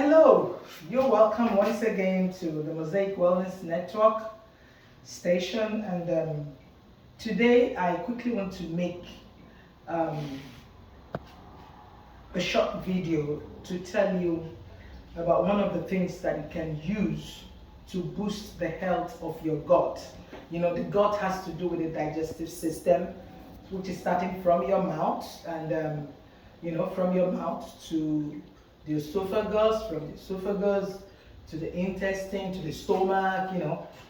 Hello, you're welcome once again to the Mosaic Wellness Network station. And today I quickly want to make um, a short video to tell you about one of the things that you can use to boost the health of your gut. You know, the gut has to do with the digestive system, which is starting from your mouth and from your mouth to the esophagus, from the esophagus to the intestine, to the stomach,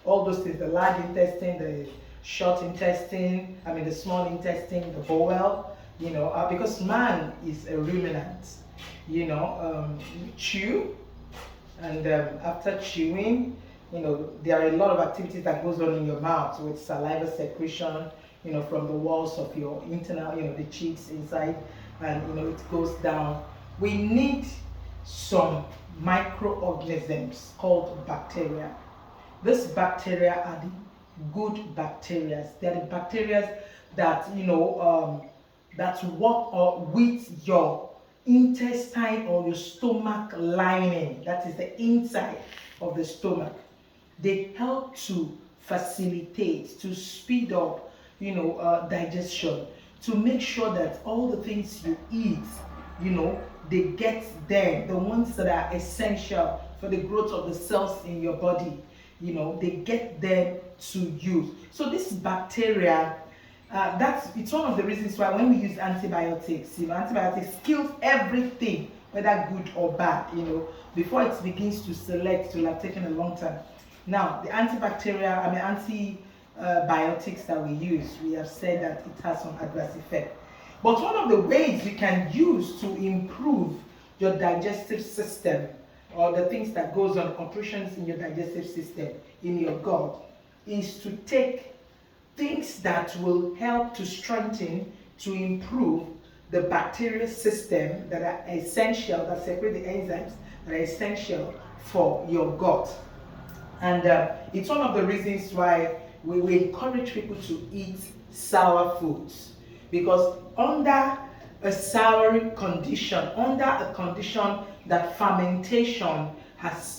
all those things, the large intestine, the short intestine, the small intestine, the bowel, because man is a ruminant, you chew, and after chewing, there are a lot of activities that goes on in your mouth with saliva secretion, from the walls of your internal, the cheeks inside, and it goes down. We need some microorganisms called bacteria. These bacteria are the good bacteria. They are the bacteria that that work with your intestine or your stomach lining. That is the inside of the stomach. They help to facilitate, to speed up, digestion, to make sure that all the things you eat, they get there, the ones that are essential for the growth of the cells in your body, they get them to you. So this bacteria, it's one of the reasons why when we use antibiotics, antibiotics kills everything, whether good or bad, before it begins to select. It will have taken a long time. Now, the antibiotics that we use, we have said that it has some adverse effect. But one of the ways you can use to improve your digestive system, or the things that goes on, operations in your digestive system, in your gut, is to take things that will help to strengthen, to improve the bacterial system that are essential, that separate the enzymes that are essential for your gut. And it's one of the reasons why we encourage people to eat sour foods, because under a soury condition, under a condition that fermentation has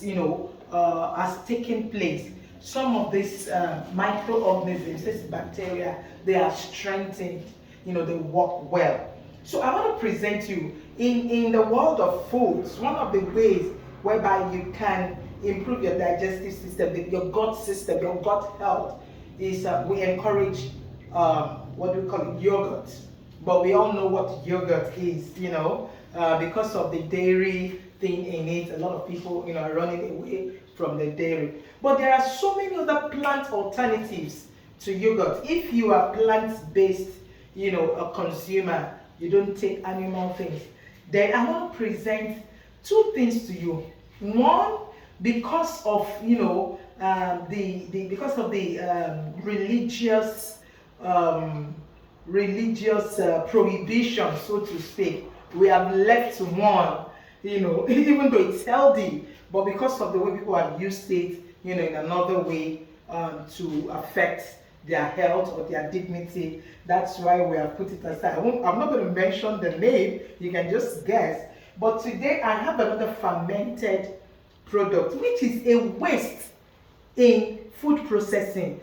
taken place, some of these microorganisms, this bacteria, they are strengthened, they work well. So I want to present you in the world of foods, one of the ways whereby you can improve your digestive system, your gut system, your gut health, is we encourage what do we call it, yogurt. But we all know what yogurt is, because of the dairy thing in it. A lot of people, are running away from the dairy. But there are so many other plant alternatives to yogurt. If you are plant-based, a consumer, you don't take animal things, then I want to present two things to you. One, because of religious prohibition, so to speak, we have left one, even though it's healthy, but because of the way people have used it, in another way to affect their health or their dignity, that's why we have put it aside. I'm not going to mention the name, you can just guess. But today I have another fermented product, which is a waste in food processing,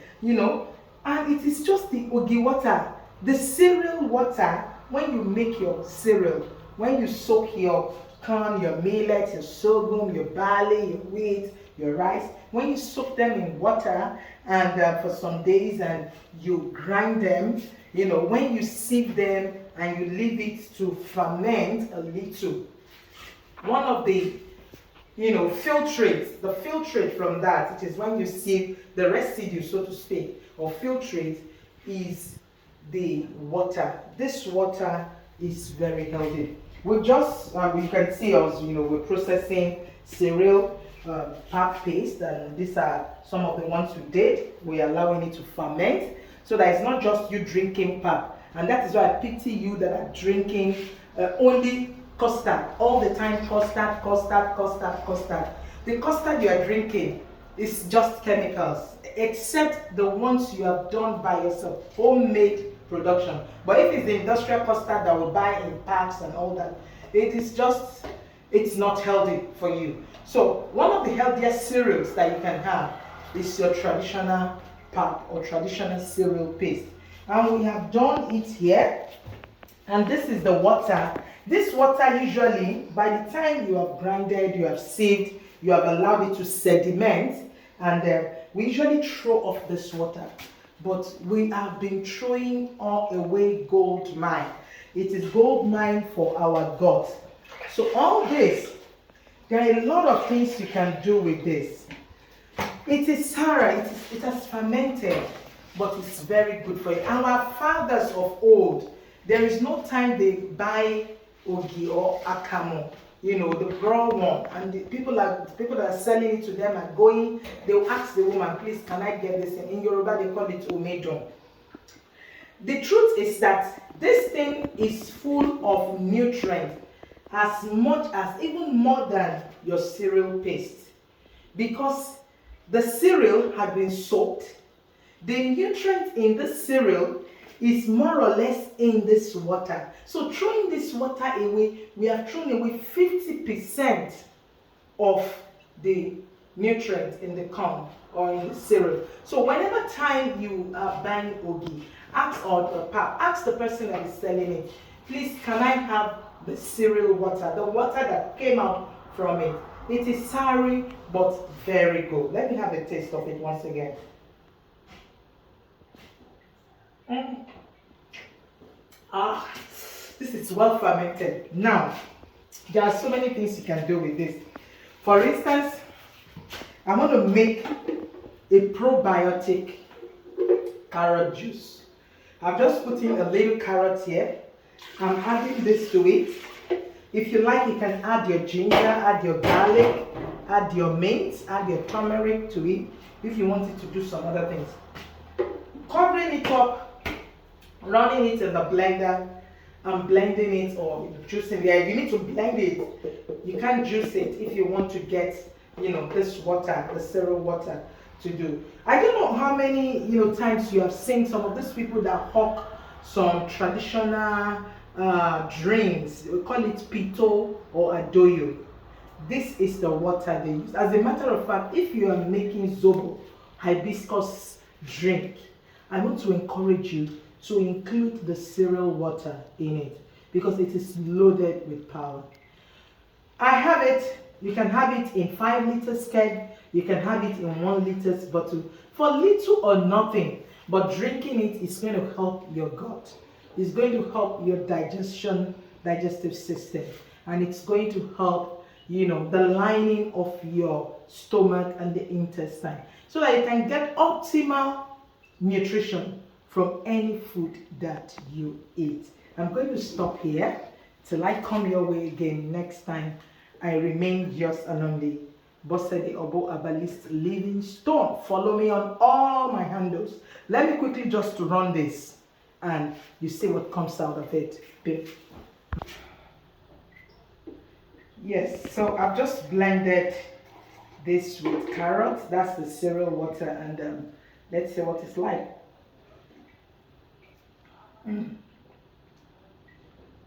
and it is just the ogi water, the cereal water. When you make your cereal, when you soak your corn, your millet, your sorghum, your barley, your wheat, your rice, when you soak them in water and for some days, and you grind them, when you sieve them and you leave it to ferment a little, one of the filtrate, the filtrate from that, it is when you sieve the residue, so to speak, or filtrate, is the water. This water is very healthy. We just, you can see us, we're processing cereal pap paste, and these are some of the ones we did. We're allowing it to ferment, so that it's not just you drinking pap. And that is why I pity you that are drinking only custard all the time. Custard. The custard you are drinking is just chemicals, except the ones you have done by yourself, homemade production. But if it's the industrial custard that we buy in packs and all that, it is just it's not healthy for you. So one of the healthiest cereals that you can have is your traditional pap or traditional cereal paste. And we have done it here. And this is the water. This water usually, by the time you have grinded, you have sieved, you have allowed it to sediment, and we usually throw off this water. But we have been throwing all away gold mine. It is gold mine for our God. So all this, there are a lot of things you can do with this. It is Sarah, it has fermented, but it's very good for you. Our fathers of old, there is no time they buy ogi or akamo, you know, the raw one, and the people that are selling it to them are going, they will ask the woman, please, can I get this? In Yoruba, they call it omedon. The truth is that this thing is full of nutrients, as much as, even more than your cereal paste, because the cereal had been soaked. The nutrient in the cereal is more or less in this water. So throwing this water away, we have thrown away 50% of the nutrient in the corn or in the cereal. So whenever time you are buying ogi, ask the person that is selling it, please, can I have the cereal water, the water that came out from it? It is sorry, but very good. Let me have a taste of it once again. This is well fermented. Now, there are so many things you can do with this. For instance, I want to make a probiotic carrot juice. I've just put in a little carrot here. I'm adding this to it. If you like, you can add your ginger, add your garlic, add your mint, add your turmeric to it if you wanted to do some other things. Covering it up, running it in the blender, and blending it or juicing it. You need to blend it. You can't juice it if you want to get, you know, this water, the cereal water to do. I don't know how many, you know, times you have seen some of these people that hawk some traditional drinks. We call it pito or adoyo. This is the water they use. As a matter of fact, if you are making zobo, hibiscus drink, I want to encourage you to include the cereal water in it because it is loaded with power. I have it. You can have it in 5 liters keg. You can have it in 1 liters bottle for little or nothing. But drinking it is going to help your gut. It's going to help your digestive system, and it's going to help, you know, the lining of your stomach and the intestine, so that you can get optimal nutrition from any food that you eat. I'm going to stop here till I come your way again next time. I remain yours and only Bosede Obo Abalist Living Stone. Follow me on all my handles. Let me quickly just run this and you see what comes out of it. Yes, so I've just blended this with carrots. That's the cereal water, and let's see what it's like.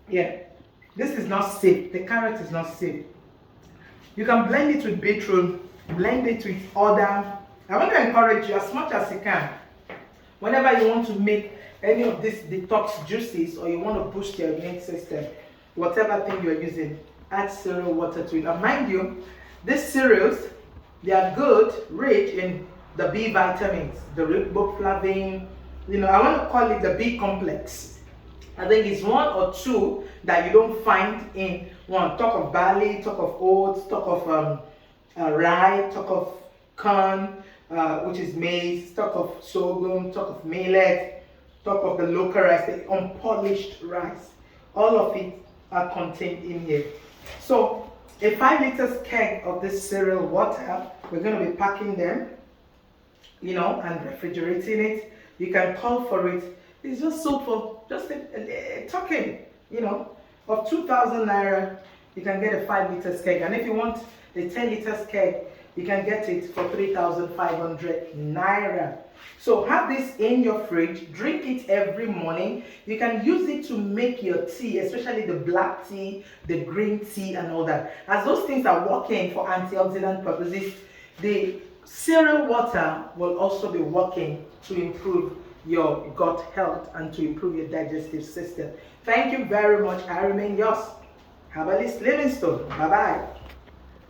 Yeah, this is not safe. The carrot is not safe. You can blend it with beetroot, blend it with other. I want to encourage you as much as you can. Whenever you want to make any of these detox juices or you want to boost your immune system, whatever thing you're using, add cereal water to it. And mind you, these cereals, they are good, rich in the B vitamins, the riboflavin. You know, I want to call it the B complex. I think it's 1 or 2 that you don't find in one. Talk of barley, talk of oats, talk of rye, talk of corn, which is maize, talk of sorghum, talk of millet, talk of the local rice, the unpolished rice. All of it are contained in here. So a 5 liters keg of this cereal water, we're going to be packing them, you know, and refrigerating it. You can call for it. It's just sold for just a token, you know, of 2,000 naira. You can get a 5 liters keg. And if you want a 10 liters keg, You can get it for 3,500 naira. So have this in your fridge, drink it every morning. You can use it to make your tea, especially the black tea, the green tea and all that. As those things are working for antioxidant purposes, the cereal water will also be working to improve your gut health and to improve your digestive system. Thank you very much. I remain yours, Herbalist Livingstone. Bye-bye.